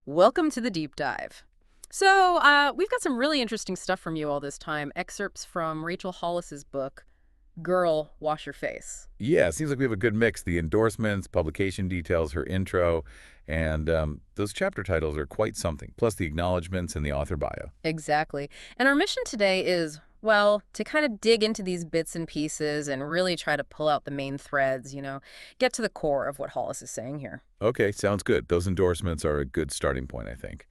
Welcome to the deep dive. We've got some really interesting stuff from you all this time. Excerpts from Rachel Hollis's book, Girl, Wash Your Face. Yeah, it seems like we have a good mix. The endorsements, publication details, her intro, and those chapter titles are quite something, plus the acknowledgments and the author bio. Exactly. And our mission today is, well, to kind of dig into these bits and pieces and really try to pull out the main threads, get to the core of what Hollis is saying here. Okay, sounds good. Those endorsements are a good starting point, I think.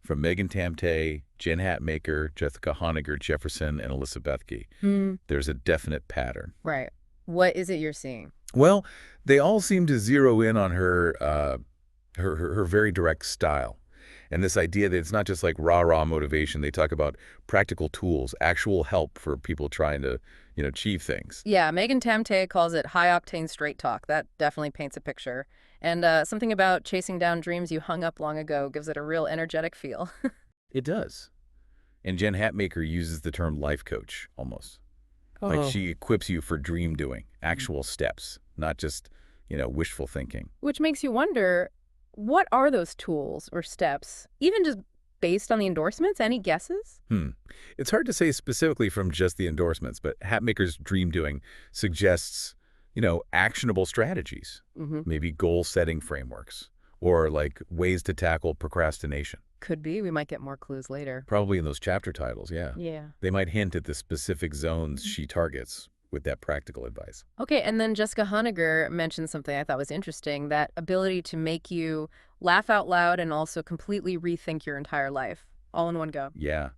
From Megan Tamtay, Jen Hatmaker, Jessica Honegger Jefferson, and Alyssa Bethke, Hmm. there's a definite pattern. Right. What is it you're seeing? Well, they all seem to zero in on her very direct style. And this idea that it's not just like rah-rah motivation. They talk about practical tools, actual help for people trying to, achieve things. Yeah, Megan Tamtay calls it high-octane straight talk. That definitely paints a picture. And something about chasing down dreams you hung up long ago gives it a real energetic feel. It does. And Jen Hatmaker uses the term life coach almost. Like Oh. she equips you for dream doing, actual steps, not just, wishful thinking. Which makes you wonder, what are those tools or steps, even just based on the endorsements? Any guesses? Hmm. It's hard to say specifically from just the endorsements, but Hatmaker's dream doing suggests, actionable strategies, Mm-hmm. maybe goal-setting frameworks, or like ways to tackle procrastination. Could be. We might get more clues later. Probably in those chapter titles, yeah. Yeah. They might hint at the specific zones she targets with that practical advice. Okay, and then Jessica Honegger mentioned something I thought was interesting, that ability to make you laugh out loud and also completely rethink your entire life, all in one go. Yeah.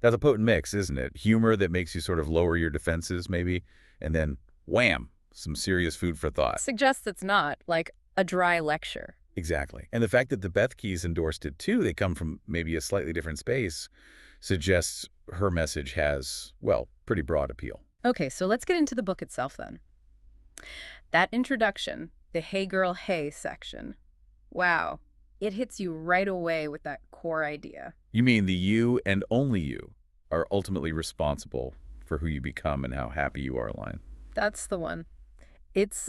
That's a potent mix, isn't it? Humor that makes you sort of lower your defenses, maybe, and then wham, some serious food for thought. Suggests it's not like a dry lecture. Exactly. And the fact that the Beth Keys endorsed it too, they come from maybe a slightly different space, suggests her message has, well, pretty broad appeal. Okay, so let's get into the book itself then. That introduction, the Hey Girl, Hey section. Wow. It hits you right away with that core idea. You mean the you and only you are ultimately responsible for who you become and how happy you are, line. That's the one. It's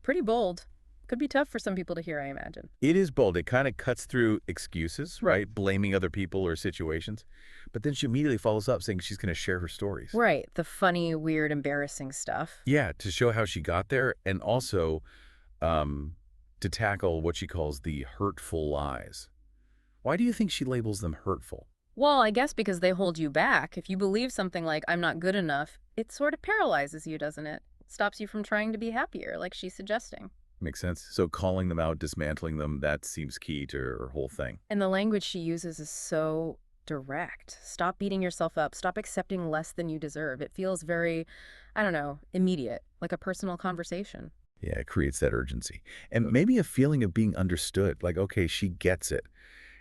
pretty bold. Could be tough for some people to hear, I imagine. It is bold. It kind of cuts through excuses, right? Blaming other people or situations. But then she immediately follows up saying she's going to share her stories. Right, the funny, weird, embarrassing stuff. Yeah, to show how she got there and also to tackle what she calls the hurtful lies. Why do you think she labels them hurtful? Well, I guess because they hold you back. If you believe something like, I'm not good enough, it sort of paralyzes you, doesn't it? Stops you from trying to be happier, like she's suggesting. Makes sense. So calling them out, dismantling them, that seems key to her whole thing. And the language she uses is so direct. Stop beating yourself up. Stop accepting less than you deserve. It feels very, I don't know, immediate, like a personal conversation. Yeah, it creates that urgency. And maybe a feeling of being understood, like, okay, she gets it.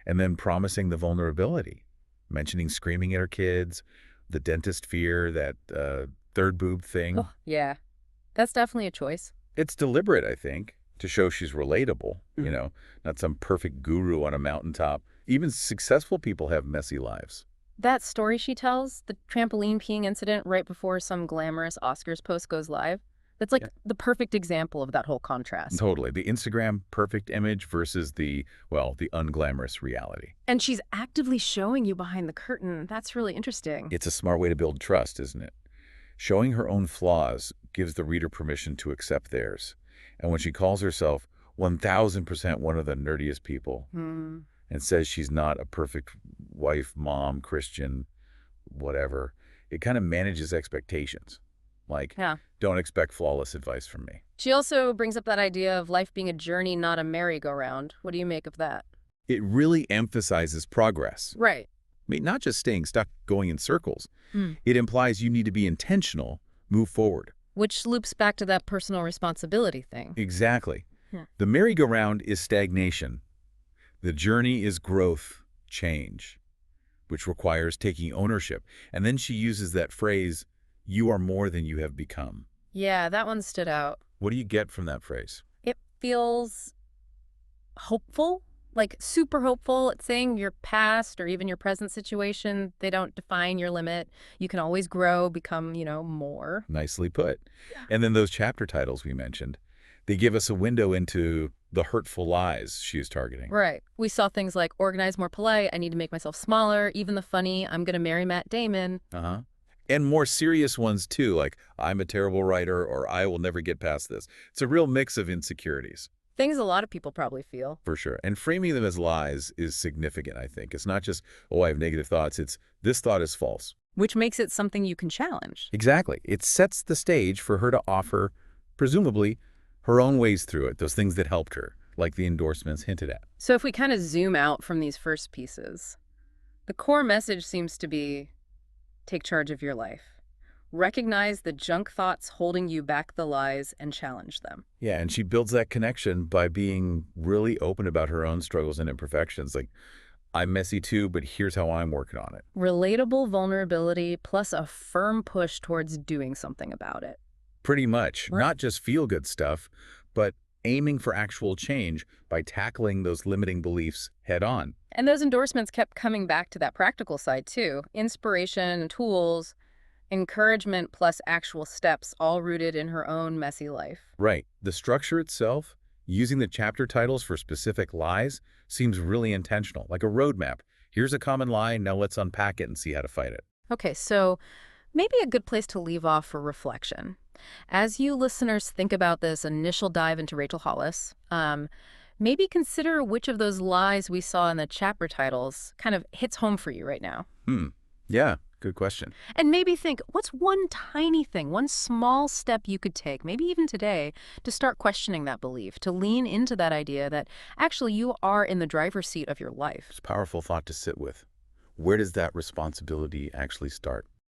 And then promising the vulnerability, mentioning screaming at her kids, the dentist fear, that third boob thing. Oh, yeah, that's definitely a choice. It's deliberate, I think, to show she's relatable, Mhm. not some perfect guru on a mountaintop. Even successful people have messy lives. That story she tells, the trampoline peeing incident right before some glamorous Oscars post goes live, that's like Yeah. the perfect example of that whole contrast. Totally. The Instagram perfect image versus well, the unglamorous reality. And she's actively showing you behind the curtain. That's really interesting. It's a smart way to build trust, isn't it? Showing her own flaws gives the reader permission to accept theirs. And when she calls herself 1000% one of the nerdiest people Hmm. and says she's not a perfect wife, mom, Christian, whatever, it kind of manages expectations. Like, Yeah. don't expect flawless advice from me. She also brings up that idea of life being a journey, not a merry-go-round. What do you make of that? It really emphasizes progress. Right. I mean, not just staying stuck going in circles. Hmm. It implies you need to be intentional, move forward. Which loops back to that personal responsibility thing. Exactly. Yeah. The merry-go-round is stagnation. The journey is growth, change, which requires taking ownership. And then she uses that phrase, you are more than you have become. Yeah, that one stood out. What do you get from that phrase? It feels hopeful, like super hopeful. It's saying your past or even your present situation, they don't define your limit. You can always grow, become, more. Nicely put. And then those chapter titles we mentioned, they give us a window into the hurtful lies she is targeting. Right. We saw things like organize more polite, I need to make myself smaller, even the funny, I'm going to marry Matt Damon. Uh-huh. And more serious ones too, like I'm a terrible writer or I will never get past this. It's a real mix of insecurities. Things a lot of people probably feel. For sure. And framing them as lies is significant, I think. It's not just, oh, I have negative thoughts. It's this thought is false. Which makes it something you can challenge. Exactly. It sets the stage for her to offer, presumably, her own ways through it, those things that helped her, like the endorsements hinted at. So if we kind of zoom out from these first pieces, the core message seems to be take charge of your life. Recognize the junk thoughts holding you back the lies and challenge them. Yeah, and she builds that connection by being really open about her own struggles and imperfections. Like, I'm messy too, but here's how I'm working on it. Relatable vulnerability plus a firm push towards doing something about it. Pretty much. Right. Not just feel-good stuff, but aiming for actual change by tackling those limiting beliefs head on. And those endorsements kept coming back to that practical side too. Inspiration, tools, encouragement plus actual steps, all rooted in her own messy life. Right. The structure itself, using the chapter titles for specific lies, seems really intentional, like a roadmap. Here's a common lie, now let's unpack it and see how to fight it. Okay, so maybe a good place to leave off for reflection. As you listeners think about this initial dive into Rachel Hollis, maybe consider which of those lies we saw in the chapter titles kind of hits home for you right now. Yeah, good question. And maybe think, what's one tiny thing, one small step you could take, maybe even today, to start questioning that belief, to lean into that idea that actually you are in the driver's seat of your life? It's a powerful thought to sit with. Where does that responsibility actually start?